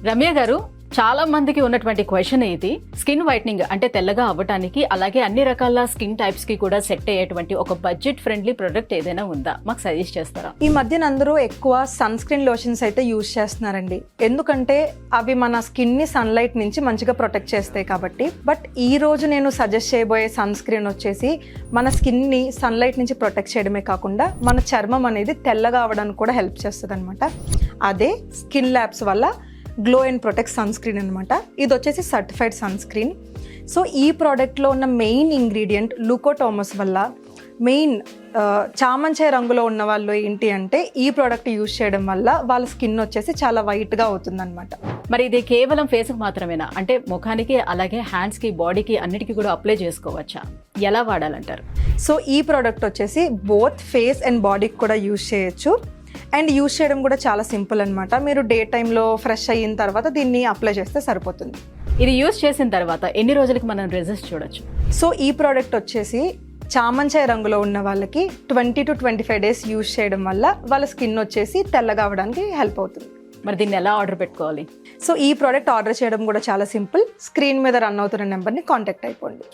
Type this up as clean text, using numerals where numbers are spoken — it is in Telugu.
రమ్య గారు, చాలా మందికి ఉన్నటువంటి క్వశ్చన్ ఇది. స్కిన్ వైట్నింగ్ అంటే తెల్లగా అవ్వటానికి, అలాగే అన్ని రకాల స్కిన్ టైప్స్ కి కూడా సెట్ అయ్యేటువంటి ఒక బడ్జెట్ ఫ్రెండ్లీ ప్రొడక్ట్ ఏదైనా ఉందా? మాకు సజెస్ట్ చేస్తారా? ఈ మధ్యన అందరూ ఎక్కువ సన్ స్క్రీన్ లోషన్స్ అయితే యూజ్ చేస్తున్నారండి. ఎందుకంటే అవి మన స్కిన్ ని సన్లైట్ నుంచి మంచిగా ప్రొటెక్ట్ చేస్తాయి కాబట్టి. బట్ ఈ రోజు నేను సజెస్ట్ చేయబోయే సన్ స్క్రీన్ వచ్చేసి మన స్కిన్ ని సన్లైట్ నుంచి ప్రొటెక్ట్ చేయడమే కాకుండా మన చర్మం అనేది తెల్లగా అవ్వడానికి కూడా హెల్ప్ చేస్తుంది అనమాట. అదే స్కిన్ ల్యాబ్స్ వల్ల glow and protect sunscreen అనమాట. ఇది వచ్చేసి సర్టిఫైడ్ సన్ స్క్రీన్. సో ఈ ప్రోడక్ట్లో ఉన్న మెయిన్ ఇంగ్రీడియంట్ లూకోటోమస్ వల్ల మెయిన్ చామంచాయ రంగులో ఉన్న వాళ్ళు ఏంటి అంటే ఈ ప్రోడక్ట్ యూజ్ చేయడం వల్ల వాళ్ళ స్కిన్ వచ్చేసి చాలా వైట్గా అవుతుంది అనమాట. మరి ఇది కేవలం ఫేస్కి మాత్రమేనా? అంటే ముఖానికి అలాగే హ్యాండ్స్కి బాడీకి అన్నిటికీ కూడా అప్లై చేసుకోవచ్చా? ఎలా వాడాలంటారు? సో ఈ ప్రోడక్ట్ వచ్చేసి బోత్ ఫేస్ అండ్ బాడీకి కూడా యూజ్ చేయొచ్చు. అండ్ యూజ్ చేయడం కూడా చాలా సింపుల్ అనమాట. మీరు డే టైంలో ఫ్రెష్ అయిన తర్వాత దీన్ని అప్లై చేస్తే సరిపోతుంది. ఇది యూజ్ చేసిన తర్వాత ఎన్ని రోజులకి మనం రిజల్ట్స్ చూడొచ్చు? సో ఈ ప్రోడక్ట్ వచ్చేసి చామంచాయ రంగులో ఉన్న వాళ్ళకి 20 to 25 days యూజ్ చేయడం వల్ల వాళ్ళ స్కిన్ వచ్చేసి తెల్లగా అవ్వడానికి హెల్ప్ అవుతుంది. మరి దీన్ని ఎలా ఆర్డర్ పెట్టుకోవాలి? సో ఈ ప్రోడక్ట్ ఆర్డర్ చేయడం కూడా చాలా సింపుల్. స్క్రీన్ మీద రన్ అవుతున్న నెంబర్ని కాంటాక్ట్ అయిపోండి.